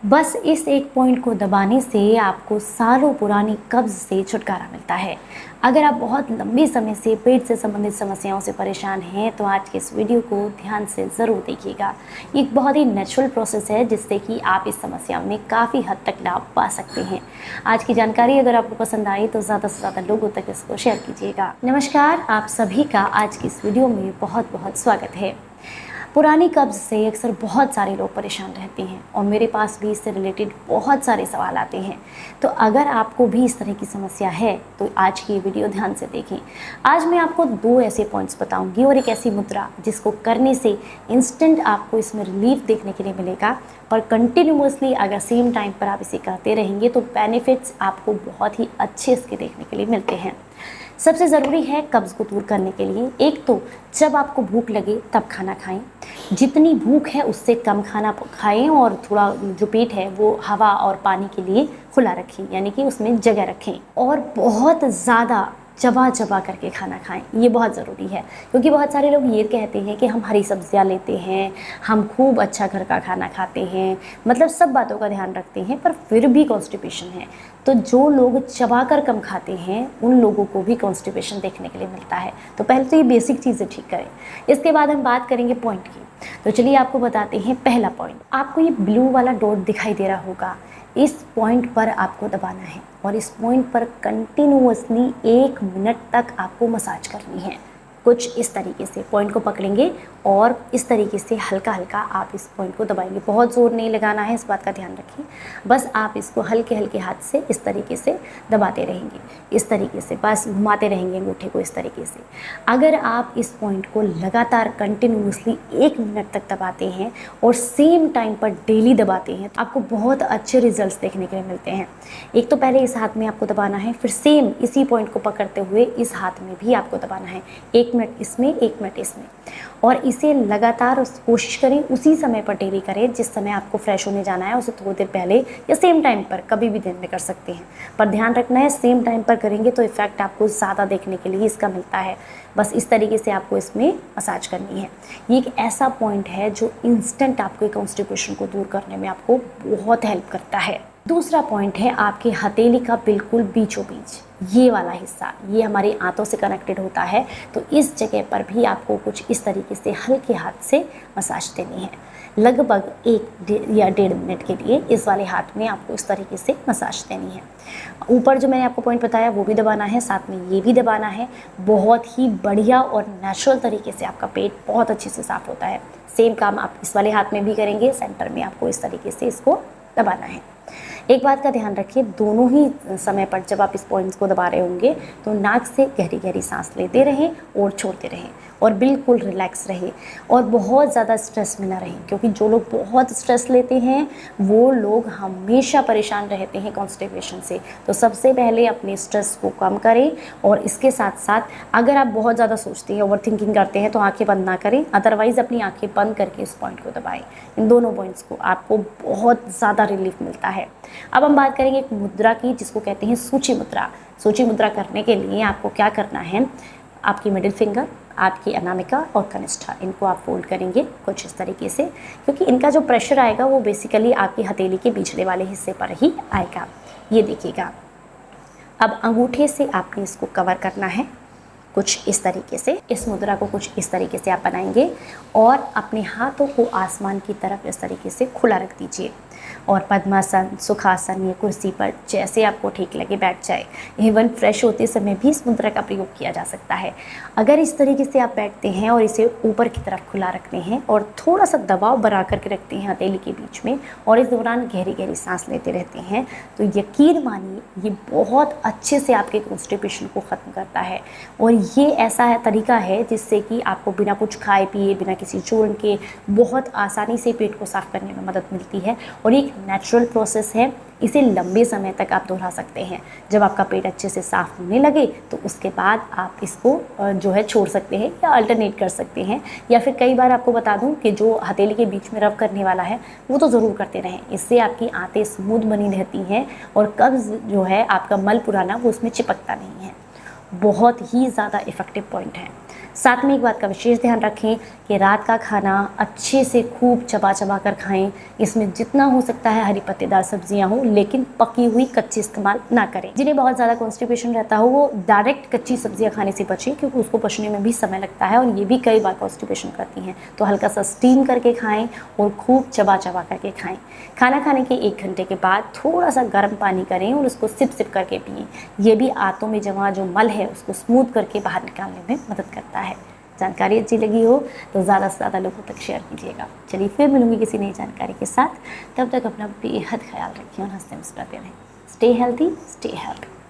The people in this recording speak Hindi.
बस इस एक पॉइंट को दबाने से आपको सालों पुरानी कब्ज़ से छुटकारा मिलता है। अगर आप बहुत लंबे समय से पेट से संबंधित समस्याओं से परेशान हैं तो आज के इस वीडियो को ध्यान से ज़रूर देखिएगा। ये एक बहुत ही नेचुरल प्रोसेस है जिससे कि आप इस समस्या में काफ़ी हद तक लाभ पा सकते हैं। आज की जानकारी अगर आपको पसंद आई तो ज़्यादा से ज़्यादा लोगों तक इसको शेयर कीजिएगा। नमस्कार, आप सभी का आज की इस वीडियो में बहुत बहुत स्वागत है। पुरानी कब्ज़ से अक्सर बहुत सारे लोग परेशान रहते हैं और मेरे पास भी इससे रिलेटेड बहुत सारे सवाल आते हैं। तो अगर आपको भी इस तरह की समस्या है तो आज की ये वीडियो ध्यान से देखें। आज मैं आपको 2 ऐसे पॉइंट्स बताऊंगी और एक ऐसी मुद्रा जिसको करने से इंस्टेंट आपको इसमें रिलीफ देखने के लिए मिलेगा, पर कंटिन्यूअसली अगर सेम टाइम पर आप इसे करते रहेंगे तो बेनिफिट्स आपको बहुत ही अच्छे इसके देखने के लिए मिलते हैं। सबसे ज़रूरी है कब्ज़ को दूर करने के लिए, एक तो जब आपको भूख लगे तब खाना खाएं। जितनी भूख है उससे कम खाना खाएं और थोड़ा जो पेट है वो हवा और पानी के लिए खुला रखें, यानी कि उसमें जगह रखें। और बहुत ज़्यादा चबा चबा करके खाना खाएं, ये बहुत ज़रूरी है क्योंकि बहुत सारे लोग ये कहते हैं कि हम हरी सब्जियां लेते हैं, हम खूब अच्छा घर का खाना खाते हैं, मतलब सब बातों का ध्यान रखते हैं, पर फिर भी कॉन्स्टिपेशन है। तो जो लोग चबाकर कम खाते हैं उन लोगों को भी कॉन्स्टिपेशन देखने के लिए मिलता है। तो पहले तो ये बेसिक चीज़ें ठीक करें, इसके बाद हम बात करेंगे पॉइंट की। तो चलिए आपको बताते हैं पहला पॉइंट। आपको ये ब्लू वाला डॉट दिखाई दे रहा होगा, इस पॉइंट पर आपको दबाना है और इस पॉइंट पर कंटिन्यूअसली 1 मिनट तक आपको मसाज करनी है। कुछ इस तरीके से पॉइंट को पकड़ेंगे और इस तरीके से हल्का हल्का आप इस पॉइंट को दबाएंगे। बहुत ज़ोर नहीं लगाना है, इस बात का ध्यान रखिए। बस आप इसको हल्के हल्के हाथ से इस तरीके से दबाते रहेंगे, इस तरीके से बस घुमाते रहेंगे अंगूठे को इस तरीके से। अगर आप इस पॉइंट को लगातार कंटिन्यूअसली 1 मिनट तक दबाते हैं और सेम टाइम पर डेली दबाते हैं तो आपको बहुत अच्छे रिजल्ट्स देखने के लिए मिलते हैं। एक तो पहले इस हाथ में आपको दबाना है, फिर सेम इसी पॉइंट को पकड़ते हुए इस हाथ में भी आपको दबाना है। 1 मिनट इसमें, 1 मिनट इसमें, और इसे लगातार कोशिश करें उसी समय पर डेली करें जिस समय आपको फ्रेश होने जाना है, उसे थोड़ी देर पहले या सेम टाइम पर कभी भी दिन में कर सकते हैं। पर ध्यान रखना है सेम टाइम पर करेंगे तो इफ़ेक्ट आपको ज़्यादा देखने के लिए इसका मिलता है। बस इस तरीके से आपको इसमें मसाज करनी है। ये एक ऐसा पॉइंट है जो इंस्टेंट आपको कॉन्स्टिपेशन को दूर करने में आपको बहुत हेल्प करता है। दूसरा पॉइंट है आपके हथेली का बिल्कुल बीचों बीच, ये वाला हिस्सा, ये हमारी आंतों से कनेक्टेड होता है। तो इस जगह पर भी आपको कुछ इस तरीके से हल्के हाथ से मसाज देनी है। लगभग 1 या 1.5 मिनट के लिए इस वाले हाथ में आपको इस तरीके से मसाज देनी है। ऊपर जो मैंने आपको पॉइंट बताया वो भी दबाना है, साथ में ये भी दबाना है। बहुत ही बढ़िया और नेचुरल तरीके से आपका पेट बहुत अच्छे से साफ़ होता है। सेम काम आप इस वाले हाथ में भी करेंगे, सेंटर में आपको इस तरीके से इसको दबाना है। एक बात का ध्यान रखिए, दोनों ही समय पर जब आप इस पॉइंट्स को दबा रहे होंगे तो नाक से गहरी गहरी सांस लेते रहें और छोड़ते रहें और बिल्कुल रिलैक्स रहें और बहुत ज़्यादा स्ट्रेस में ना रहें, क्योंकि जो लोग बहुत स्ट्रेस लेते हैं वो लोग हमेशा परेशान रहते हैं कॉन्स्टिपेशन से। तो सबसे पहले अपने स्ट्रेस को कम करें और इसके साथ साथ अगर आप बहुत ज़्यादा सोचते हैं, ओवर थिंकिंग करते हैं तो आँखें बंद ना करें, अदरवाइज़ अपनी आँखें बंद करके इस पॉइंट को दबाएँ। इन दोनों पॉइंट्स को आपको बहुत ज़्यादा रिलीफ मिलता है। अब हम बात करेंगे एक मुद्रा की जिसको कहते हैं सूची मुद्रा। सूची मुद्रा करने के लिए आपको क्या करना है, आपकी मिडिल फिंगर, आपकी अनामिका और कनिष्ठा, इनको आप फोल्ड करेंगे कुछ इस तरीके से, क्योंकि इनका जो प्रेशर आएगा वो बेसिकली आपकी हथेली के पिछले वाले हिस्से पर ही आएगा। ये देखिएगा। अब अंगूठे से आपने इसको कवर करना है कुछ इस तरीके से। इस मुद्रा को कुछ इस तरीके से आप बनाएंगे और अपने हाथों को आसमान की तरफ इस तरीके से खुला रख दीजिए और पद्मासन, सुखासन या कुर्सी पर जैसे आपको ठीक लगे बैठ जाए। इवन फ्रेश होते समय भी इस मुद्रा का प्रयोग किया जा सकता है। अगर इस तरीके से आप बैठते हैं और इसे ऊपर की तरफ खुला रखते हैं और थोड़ा सा दबाव बना करके रखते हैं हथेली के बीच में और इस दौरान गहरी गहरी सांस लेते रहते हैं तो यकीन मानिए ये बहुत अच्छे से आपके कॉन्स्टिपेशन को ख़त्म करता है। और ये ऐसा तरीका है जिससे कि आपको बिना कुछ खाए पिए, बिना किसी चूर्ण के बहुत आसानी से पेट को साफ़ करने में मदद मिलती है और एक नेचुरल प्रोसेस है। इसे लंबे समय तक आप दोहरा सकते हैं। जब आपका पेट अच्छे से साफ़ होने लगे तो उसके बाद आप इसको जो है छोड़ सकते हैं या अल्टरनेट कर सकते हैं, या फिर कई बार आपको बता दूं कि जो हथेली के बीच में रब करने वाला है वो तो ज़रूर करते रहें। इससे आपकी आंतें स्मूथ बनी रहती हैं और कब्ज़ जो है आपका मल पुराना वो उसमें चिपकता नहीं है। बहुत ही ज़्यादा इफ़ेक्टिव पॉइंट है। साथ में एक बात का विशेष ध्यान रखें कि रात का खाना अच्छे से खूब चबा चबा कर खाएं। इसमें जितना हो सकता है हरी पत्तेदार सब्जियां हो, लेकिन पकी हुई कच्ची इस्तेमाल ना करें। जिन्हें बहुत ज़्यादा कॉन्स्टिपेशन रहता हो वो डायरेक्ट कच्ची सब्जियां खाने से बचें, क्योंकि उसको पचने में भी समय लगता है और ये भी कई बार कॉन्स्टिपेशन करती हैं। तो हल्का सा स्टीम करके खाएँ और खूब चबा चबा करके खाएँ। खाना खाने के 1 घंटे के बाद थोड़ा सा गर्म पानी करें और उसको सिप सिप करके पिएँ। ये भी आंतों में जमा जो मल है उसको स्मूथ करके बाहर निकालने में मदद करता है। जानकारी अच्छी लगी हो तो ज़्यादा से ज़्यादा लोगों तक शेयर कीजिएगा। चलिए फिर मिलूंगी किसी नई जानकारी के साथ। तब तक अपना बेहद ख्याल रखिए और हंसते मुस्कुराते रहें। Stay healthy, stay happy.